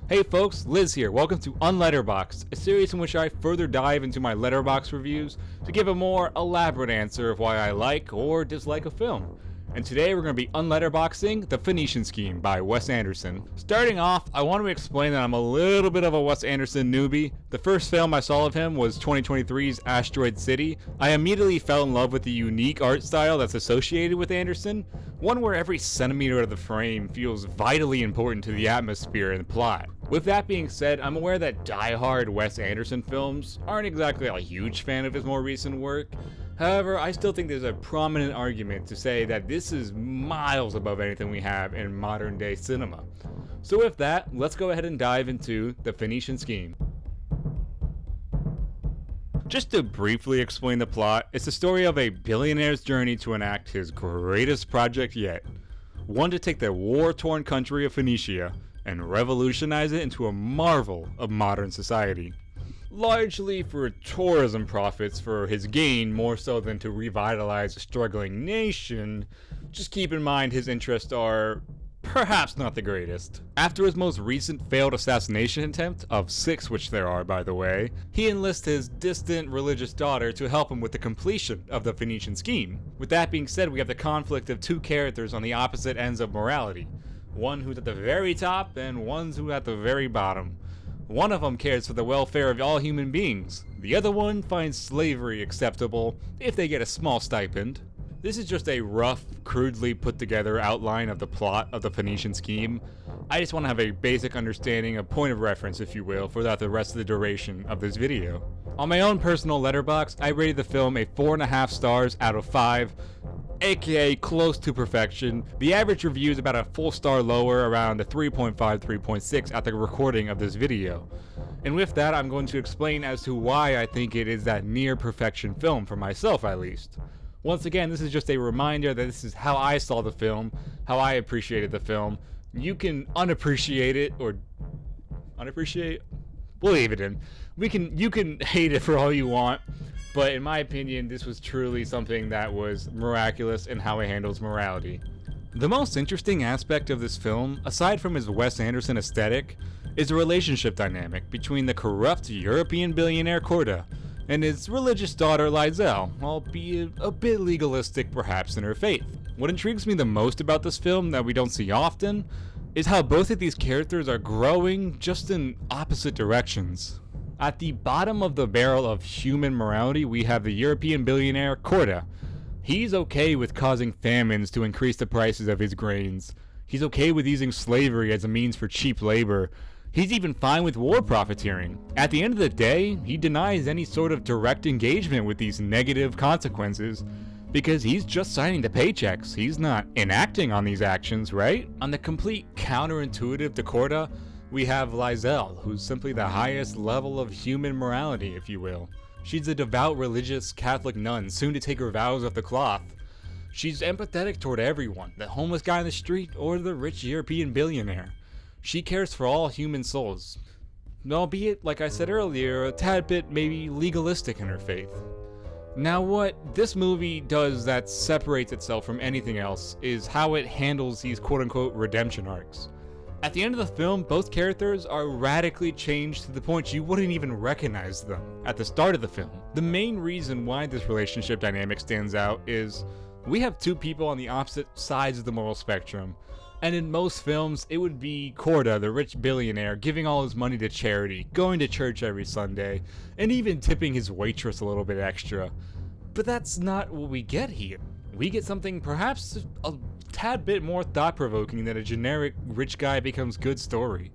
Hey folks, Liz here. Welcome to Un-Letterboxd, a series in which I further dive into my Letterboxd reviews to give a more elaborate answer of why I like or dislike a film. And today we're going to be unletterboxing The Phoenician Scheme by Wes Anderson. Starting off, I want to explain that I'm a little bit of a Wes Anderson newbie. The first film I saw of him was 2023's Asteroid City. I immediately fell in love with the unique art style that's associated with Anderson, one where every centimeter of the frame feels vitally important to the atmosphere and plot. With that being said, I'm aware that die-hard Wes Anderson films aren't exactly a huge fan of his more recent work. However, I still think there's a prominent argument to say that this is miles above anything we have in modern day cinema. So with that, let's go ahead and dive into The Phoenician Scheme. Just to briefly explain the plot, it's the story of a billionaire's journey to enact his greatest project yet. One to take the war-torn country of Phoenicia and revolutionize it into a marvel of modern society. Largely for tourism profits for his gain, more so than to revitalize a struggling nation. Just keep in mind his interests are perhaps not the greatest. After his most recent failed assassination attempt, of 6 which there are by the way, he enlists his distant religious daughter to help him with the completion of the Phoenician Scheme. With that being said, we have the conflict of two characters on the opposite ends of morality. One who's at the very top and one who's at the very bottom. One of them cares for the welfare of all human beings. The other one finds slavery acceptable if they get a small stipend. This is just a rough, crudely put together outline of the plot of the Phoenician Scheme. I just want to have a basic understanding, a point of reference if you will, for the rest of the duration of this video. On my own personal Letterboxd, I rated the film a 4.5 stars out of 5, aka close to perfection. The average review is about a full star lower, around a 3.5, 3.6 at the recording of this video. And with that, I'm going to explain as to why I think it is that near perfection film, for myself at least. Once again, this is just a reminder that this is how I saw the film, how I appreciated the film. You can unappreciate it, or unappreciate? We'll leave it in. You can hate it for all you want, but in my opinion, this was truly something that was miraculous in how it handles morality. The most interesting aspect of this film, aside from his Wes Anderson aesthetic, is the relationship dynamic between the corrupt European billionaire Corda and his religious daughter Lizelle, albeit a bit legalistic perhaps in her faith. What intrigues me the most about this film that we don't see often is how both of these characters are growing just in opposite directions. At the bottom of the barrel of human morality, we have the European billionaire Corda. He's okay with causing famines to increase the prices of his grains. He's okay with using slavery as a means for cheap labor. He's even fine with war profiteering. At the end of the day, he denies any sort of direct engagement with these negative consequences because he's just signing the paychecks. He's not enacting on these actions, right? On the complete counterintuitive to Corda, we have Lizelle, who's simply the highest level of human morality, if you will. She's a devout religious Catholic nun, soon to take her vows off the cloth. She's empathetic toward everyone, the homeless guy on the street or the rich European billionaire. She cares for all human souls, albeit, like I said earlier, a tad bit maybe legalistic in her faith. Now what this movie does that separates itself from anything else is how it handles these quote-unquote redemption arcs. At the end of the film, both characters are radically changed to the point you wouldn't even recognize them at the start of the film. The main reason why this relationship dynamic stands out is we have two people on the opposite sides of the moral spectrum. And in most films, it would be Corda, the rich billionaire, giving all his money to charity, going to church every Sunday, and even tipping his waitress a little bit extra. But that's not what we get here. We get something perhaps a tad bit more thought-provoking than a generic rich guy becomes good story.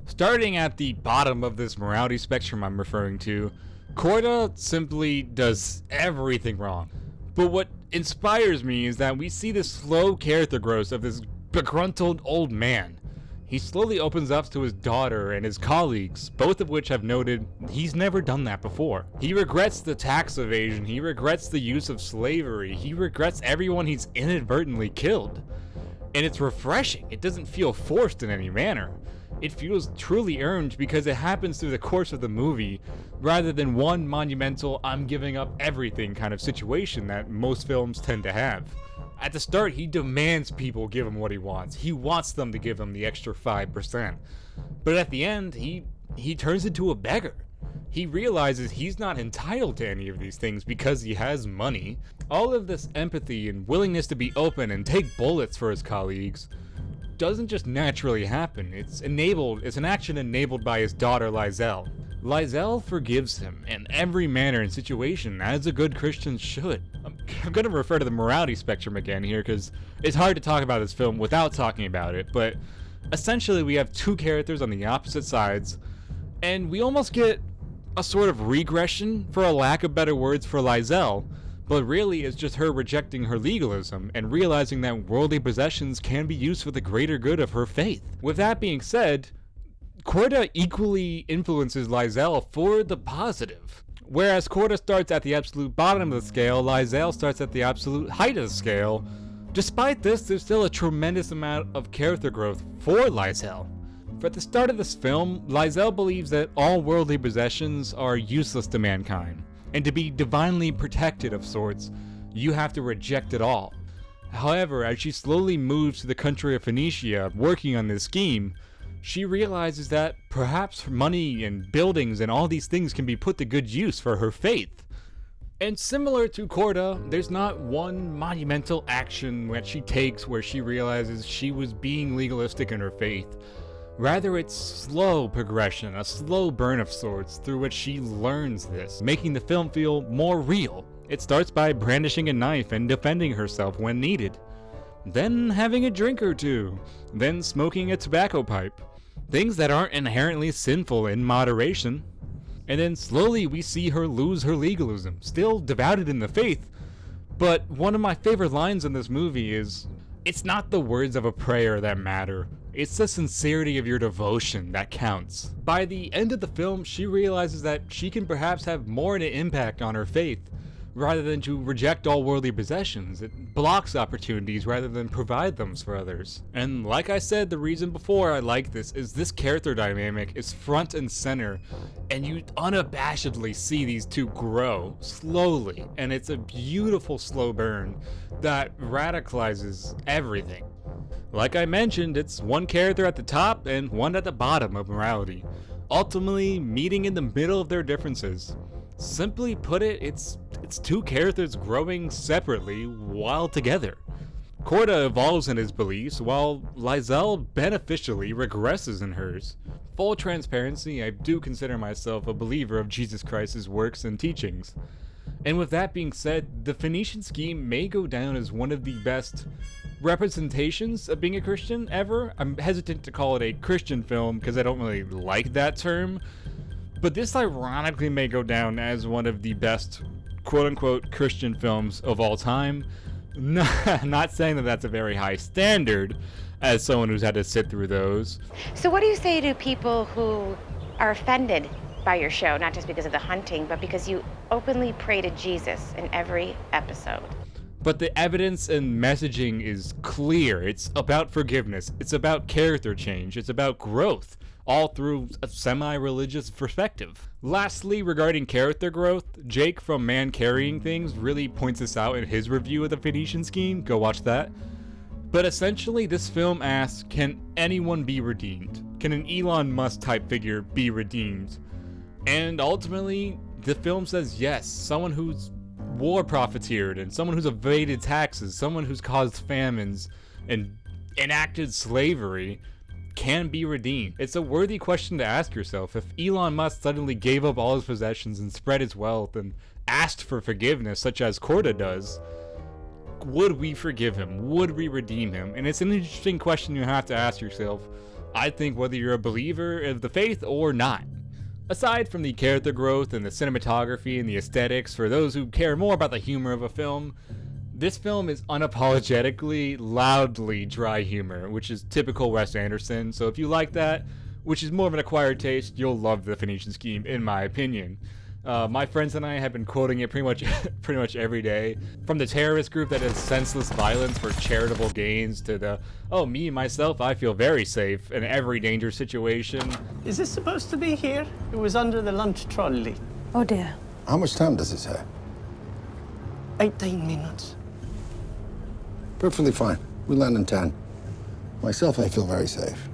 Starting at the bottom of this morality spectrum I'm referring to, Corda simply does everything wrong. But what inspires me is that we see the slow character growth of this begruntled old man. He slowly opens up to his daughter and his colleagues, both of which have noted he's never done that before. He regrets the tax evasion, he regrets the use of slavery, he regrets everyone he's inadvertently killed. And it's refreshing, it doesn't feel forced in any manner. It feels truly earned because it happens through the course of the movie, rather than one monumental I'm giving up everything kind of situation that most films tend to have. At the start, he demands people give him what he wants. He wants them to give him the extra 5%. But at the end, he turns into a beggar. He realizes he's not entitled to any of these things because he has money. All of this empathy and willingness to be open and take bullets for his colleagues doesn't just naturally happen. It's an action enabled by his daughter Lizelle. Lizelle forgives him in every manner and situation, as a good Christian should. I'm going to refer to the morality spectrum again here, because it's hard to talk about this film without talking about it, but essentially we have two characters on the opposite sides, and we almost get a sort of regression, for a lack of better words, for Lizelle, but really it's just her rejecting her legalism and realizing that worldly possessions can be used for the greater good of her faith. With that being said, Corda equally influences Lizelle for the positive. Whereas Corda starts at the absolute bottom of the scale, Lizelle starts at the absolute height of the scale. Despite this, there's still a tremendous amount of character growth for Lizelle. For at the start of this film, Lizelle believes that all worldly possessions are useless to mankind, and to be divinely protected of sorts, you have to reject it all. However, as she slowly moves to the country of Phoenicia, working on this scheme, she realizes that perhaps money and buildings and all these things can be put to good use for her faith. And similar to Corda, there's not one monumental action that she takes where she realizes she was being legalistic in her faith. Rather, it's slow progression, a slow burn of sorts through which she learns this, making the film feel more real. It starts by brandishing a knife and defending herself when needed, then having a drink or two, then smoking a tobacco pipe. Things that aren't inherently sinful in moderation. And then slowly we see her lose her legalism, still devoted in the faith. But one of my favorite lines in this movie is, "It's not the words of a prayer that matter, it's the sincerity of your devotion that counts." By the end of the film, she realizes that she can perhaps have more of an impact on her faith, rather than to reject all worldly possessions. It blocks opportunities rather than provide them for others. And like I said, the reason before I like this is this character dynamic is front and center, and you unabashedly see these two grow slowly, and it's a beautiful slow burn that radicalizes everything. Like I mentioned, it's one character at the top and one at the bottom of morality, ultimately meeting in the middle of their differences. Simply put it, it's two characters growing separately while together. Corda evolves in his beliefs, while Lizelle beneficially regresses in hers. Full transparency, I do consider myself a believer of Jesus Christ's works and teachings. And with that being said, the Phoenician Scheme may go down as one of the best representations of being a Christian ever. I'm hesitant to call it a Christian film because I don't really like that term. But this ironically may go down as one of the best quote-unquote Christian films of all time. Not saying that that's a very high standard, as someone who's had to sit through those. So what do you say to people who are offended by your show, not just because of the hunting, but because you openly pray to Jesus in every episode? But the evidence and messaging is clear. It's about forgiveness. It's about character change. It's about growth, all through a semi-religious perspective. Lastly, regarding character growth, Jake from Man Carrying Things really points this out in his review of the Phoenician Scheme. Go watch that. But essentially, this film asks, can anyone be redeemed? Can an Elon Musk type figure be redeemed? And ultimately, the film says yes, someone who's war profiteered, and someone who's evaded taxes, someone who's caused famines and enacted slavery can be redeemed. It's a worthy question to ask yourself. If Elon Musk suddenly gave up all his possessions and spread his wealth and asked for forgiveness, such as Corda does, would we forgive him? Would we redeem him? And it's an interesting question you have to ask yourself, I think, whether you're a believer of the faith or not. Aside from the character growth and the cinematography and the aesthetics, for those who care more about the humor of a film, this film is unapologetically, loudly dry humor, which is typical Wes Anderson. So if you like that, which is more of an acquired taste, you'll love the Phoenician Scheme, in my opinion. My friends and I have been quoting it pretty much every day. From the terrorist group that does senseless violence for charitable gains to the, oh, me and myself, I feel very safe in every danger situation. Is this supposed to be here? It was under the lunch trolley. Oh dear. How much time does it say? 18 minutes. Perfectly fine. We land in 10. Myself, I feel very safe.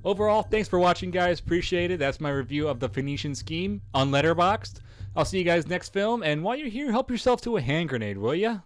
Overall, thanks for watching, guys. Appreciate it. That's my review of the Phoenician Scheme on Letterboxd. I'll see you guys next film, and while you're here, help yourself to a hand grenade, will ya?